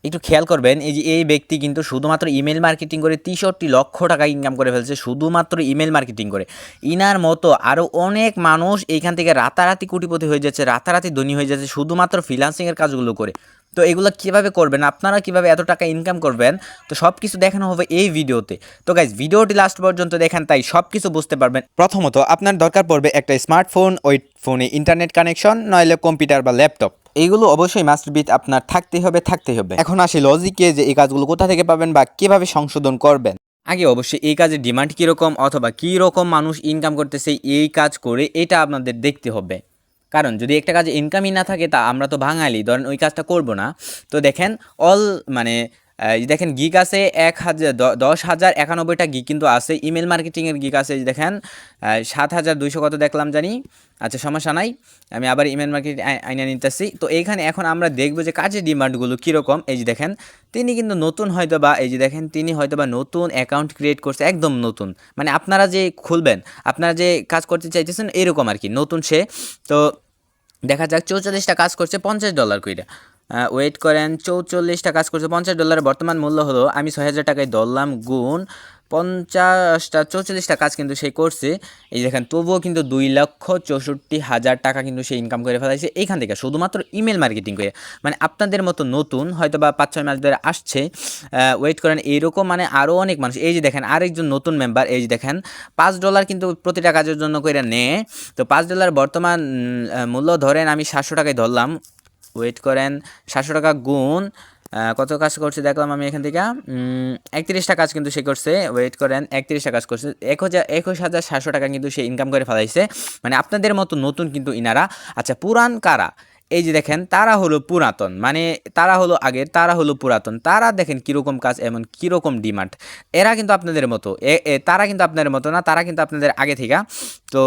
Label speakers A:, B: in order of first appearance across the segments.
A: একটু খেয়াল করবেন, এই যে এই ব্যক্তি কিন্তু শুধুমাত্র ইমেল মার্কেটিং করে ৬৩ লক্ষ টাকা ইনকাম করে ফেলছে, শুধুমাত্র ইমেল মার্কেটিং করে। ইনার মতো আরও অনেক মানুষ এইখান থেকে রাতারাতি কোটিপতি হয়ে যাচ্ছে, রাতারাতি ধনী হয়ে যাচ্ছে শুধুমাত্র ফ্রিল্যান্সিংয়ের কাজগুলো করে। তো এগুলো কীভাবে করবেন, আপনারা কীভাবে এত টাকা ইনকাম করবেন, তো সব কিছু দেখানো হবে এই ভিডিওতে। তো গাইজ ভিডিওটি লাস্ট পর্যন্ত দেখেন, তাই সব কিছু বুঝতে পারবেন। প্রথমত আপনার দরকার পড়বে একটা স্মার্টফোন, ওই ফোনে ইন্টারনেট কানেকশন, নইলে কম্পিউটার বা ল্যাপটপ। এইগুলো অবশ্যই মাস্ট বি আপনার থাকতেই হবে। এখন আসি লজিকে, যে এই কাজগুলো কোথা থেকে পাবেন বা কীভাবে সংশোধন করবেন। আগে অবশ্যই এই কাজের ডিমান্ড কীরকম অথবা কীরকম মানুষ ইনকাম করতেছে এই কাজ করে, এটা আপনাদের দেখতে হবে। কারণ যদি একটা কাজে ইনকামই না থাকে, তা আমরা তো বাঙালি, ধরেন ওই কাজটা করব না। তো দেখেন মানে দেখেন গিগ আছে 10,91টা গিগ কিন্তু আছে, ইমেল মার্কেটিংয়ের গিগ আছে দেখেন 7,200 কত দেখলাম জানি। আচ্ছা সমস্যা নাই, আমি আবার ইমেল মার্কেটিং আইনে নিতেছি। তো এইখানে এখন আমরা দেখব যে কাজের ডিমান্ডগুলো কীরকম। এই যে দেখেন তিনি কিন্তু নতুন হয়তো বা, এই যে দেখেন তিনি হয়তো বা নতুন অ্যাকাউন্ট ক্রিয়েট করছে, একদম নতুন, মানে আপনারা যে খুলবেন, আপনারা যে কাজ করতে চাইতেছেন এরকম আর কি, নতুন সে। তো দেখা যাক 44টা কাজ করছে $50 কইরা। ওয়েট করেন, 44টা কাজ করছে $50, বর্তমান মূল্য হলো, আমি 6,000 টাকায় ধরলাম, গুণ 50টা 44টা কাজ কিন্তু সে করছে। এই দেখেন তবুও কিন্তু 2,64,000 টাকা কিন্তু সে ইনকাম করে ফেলাইছে এইখান থেকে, শুধুমাত্র ইমেল মার্কেটিং করে। মানে আপনাদের মতো নতুন হয়তো বা 5-6 মাস ধরে আসছে, ওয়েট করেন, এইরকম মানে আরও অনেক মানুষ। এই যে দেখেন আরেকজন নতুন মেম্বার, এই যে দেখেন $5 কিন্তু প্রতিটা কাজের জন্য করে নেয়। তো $5 বর্তমান মূল্য ধরেন আমি 700 টাকায় ধরলাম। ওয়েট করেন, 700 টাকা গুণ কত কাজ করছে দেখলাম আমি এখান থেকে 31টা কাজ কিন্তু সে করছে। ওয়েট করেন, 31টা কাজ করছে, 21,700 টাকা কিন্তু সে ইনকাম করে ফেলাইছে। মানে আপনাদের মতো নতুন কিন্তু ইনারা। আচ্ছা পুরান কারা, এই যে দেখেন তারা হলো পুরাতন, মানে তারা হলো আগের, তারা হলো পুরাতন, তারা দেখেন কীরকম কাজ এমন কীরকম ডিমান্ড। এরা কিন্তু আপনাদের মতো, তারা কিন্তু আপনাদের মতো না, তারা কিন্তু আপনাদের আগে থেকে। তো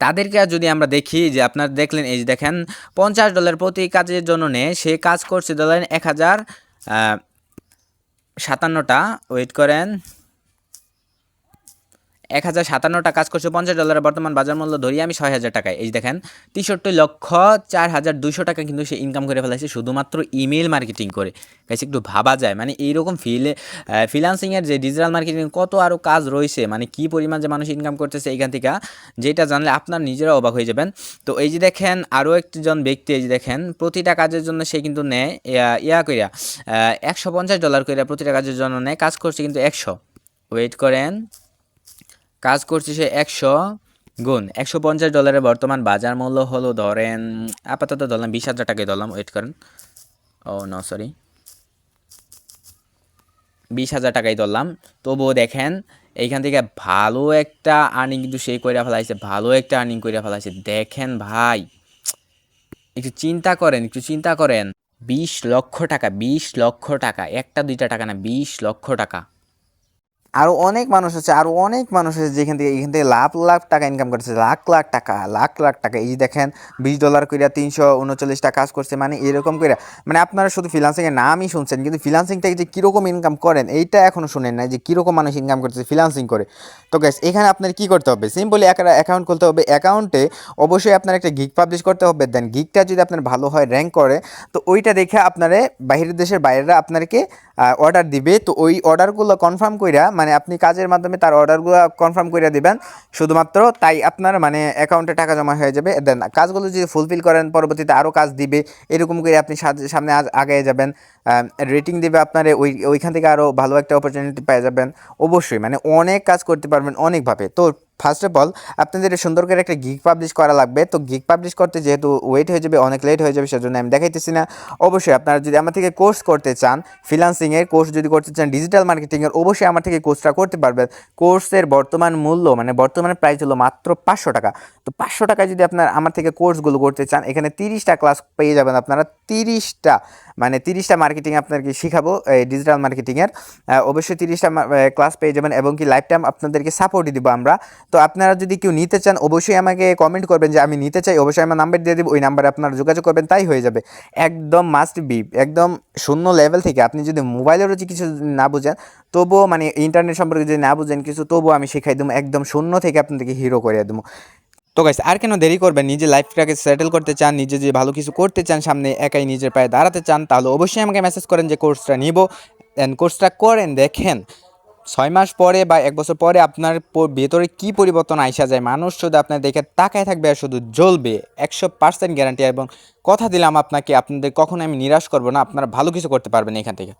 A: তাদেরকে যদি আমরা দেখি, যে আপনারা দেখলেন এই যে দেখেন $50 প্রতি কাজের জন্য নেয়, সে কাজ করছে ধরেন 1,057টা। ওয়েট করেন, 1,057টা কাজ করছে $50, বর্তমান বাজার মূল্য ধরি আমি 6,000 টাকায়। এই দেখেন 63,04,200 টাকা কিন্তু সে ইনকাম করে ফেলাইছে শুধুমাত্র ইমেল মার্কেটিং করে। গাইস একটু ভাবা যায়, মানে এইরকম ফ্রিল্যান্সিংয়ের যে ডিজিটাল মার্কেটিং কত আরও কাজ রয়েছে, মানে কি পরিমাণ যে মানুষ ইনকাম করতেছে এইখান থেকে, যেটা জানলে আপনার নিজেরা অবাক হয়ে যাবেন। তো এই যে দেখেন আরও একজন ব্যক্তি, এই যে দেখেন প্রতিটা কাজের জন্য সে কিন্তু নেয় কইরা $150 কইরা প্রতিটা কাজের জন্য নেয়, কাজ করছে কিন্তু 100। ওয়েট করেন, কাজ করছে সে 100 গুণ $150, বর্তমান বাজার মূল্য হলো ধরেন আপাতত ধরলাম 20,000 টাকায় ধরলাম। ওয়েট করেন, ও নো সরি, 20,000 টাকায় ধরলাম। তবুও দেখেন এইখান থেকে ভালো একটা আর্নিং কিন্তু সে করে ফেলাইছে, ভালো একটা আর্নিং করে ফেলাইছে। দেখেন ভাই একটু চিন্তা করেন, 20 লক্ষ টাকা, 20 লক্ষ টাকা, একটা দুইটা টাকা না, 20 লক্ষ টাকা। আরও অনেক মানুষ আছে, যেখান থেকে এখান থেকে লাখ লাখ টাকা ইনকাম করছে, লাখ লাখ টাকা। এই যে দেখেন $20 কইরা 339টা কাজ করছে, মানে এরকম করে। মানে আপনারা শুধু ফ্রিল্যান্সিংয়ের নামই শুনছেন, কিন্তু ফ্রিল্যান্সিং থেকে যে কীরকম ইনকাম করেন এইটা এখনও শুনেন না, যে কীরকম মানুষ ইনকাম করতেছে ফ্রিল্যান্সিং করে। তো গাইস এখানে আপনার কী করতে হবে, সিম্পলি একটা অ্যাকাউন্ট খুলতে হবে। অ্যাকাউন্টে অবশ্যই আপনার একটা গিগ পাবলিশ করতে হবে। দেন গিগটা যদি আপনার ভালো হয়, র্যাঙ্ক করে, তো ওইটা দেখে আপনারা বাইরের দেশের বাইরেরা আপনাকে অর্ডার দিবে। তো ওই অর্ডারগুলো কনফার্ম কইরা, মানে আপনি কাজের মাধ্যমে তার অর্ডারগুলো কনফার্ম করে দিবেন শুধুমাত্র, তাই আপনার মানে অ্যাকাউন্টে টাকা জমা হয়ে যাবে। দেন কাজগুলো যদি ফুলফিল করেন, পরবর্তীতে আরও কাজ দিবে, এরকম করে আপনি সামনে আগে যাবেন। রেটিং দিবে আপনার, ওইখান থেকে আরও ভালো একটা অপরচুনিটি পেয়ে যাবেন। অবশ্যই মানে অনেক কাজ করতে পারবেন অনেকভাবে। তো ফার্স্ট অফ অল আপনাদের সুন্দর করে একটা গিগ পাবলিশ করা লাগবে। তো গিগ পাবলিশ করতে যেহেতু ওয়েট হয়ে যাবে, অনেক লেট হয়ে যাবে, সেজন্য আমি দেখাইতেছি না। অবশ্যই আপনারা যদি আমার থেকে কোর্স করতে চান, ফ্রিল্যান্সিংয়ের কোর্স যদি করতে চান, ডিজিটাল মার্কেটিংয়ের, অবশ্যই আমার থেকে কোর্সটা করতে পারবেন। কোর্সের বর্তমান মূল্য, মানে বর্তমানে প্রাইস হলো মাত্র 500 টাকা। তো 500 টাকায় যদি আপনার আমার থেকে কোর্সগুলো করতে চান, এখানে 30টা ক্লাস পেয়ে যাবেন আপনারা। 30টা মার্কেটিং আপনাদেরকে শেখাবো, এই ডিজিটাল মার্কেটিংয়ের। অবশ্যই 30টা ক্লাস পেয়ে যাবেন, এবং কি লাইফ টাইম আপনাদেরকে সাপোর্টই দিব আমরা। তো আপনারা যদি কেউ নিতে চান, অবশ্যই আমাকে কমেন্ট করবেন যে আমি নিতে চাই, অবশ্যই আমার নাম্বার দিয়ে দেবো, ওই নাম্বারে আপনারা যোগাযোগ করবেন, তাই হয়ে যাবে। একদম মাস্ট বি, একদম শূন্য লেভেল থেকে। আপনি যদি মোবাইলেরও যে কিছু না বুঝেন, তবুও মানে ইন্টারনেট সম্পর্কে যদি না বুঝেন কিছু, তবুও আমি শেখাই দেবো, একদম শূন্য থেকে আপনাদেরকে হিরো করে দেবো। তো গাইস আর কেন দেরি করবেন, নিজের লাইফটাকে সেটেল করতে চান, নিজে যে ভালো কিছু করতে চান, সামনে একাই নিজের পায়ে দাঁড়াতে চান, তাহলে অবশ্যই আমাকে মেসেজ করেন যে কোর্সটা নিব। অ্যান্ড কোর্সটা করেন, দেখেন 6 মাস পরে বা 1 বছর পরে আপনার ভেতরে কী পরিবর্তন আইসা যায়। মানুষ শুধু আপনার দেখে তাকায় থাকবে আর শুধু জ্বলবে, 100% গ্যারান্টি। এবং কথা দিলাম আপনাকে, আপনাদের কখনো আমি নিরাশ করবো না, আপনারা ভালো কিছু করতে পারবেন এখান থেকে।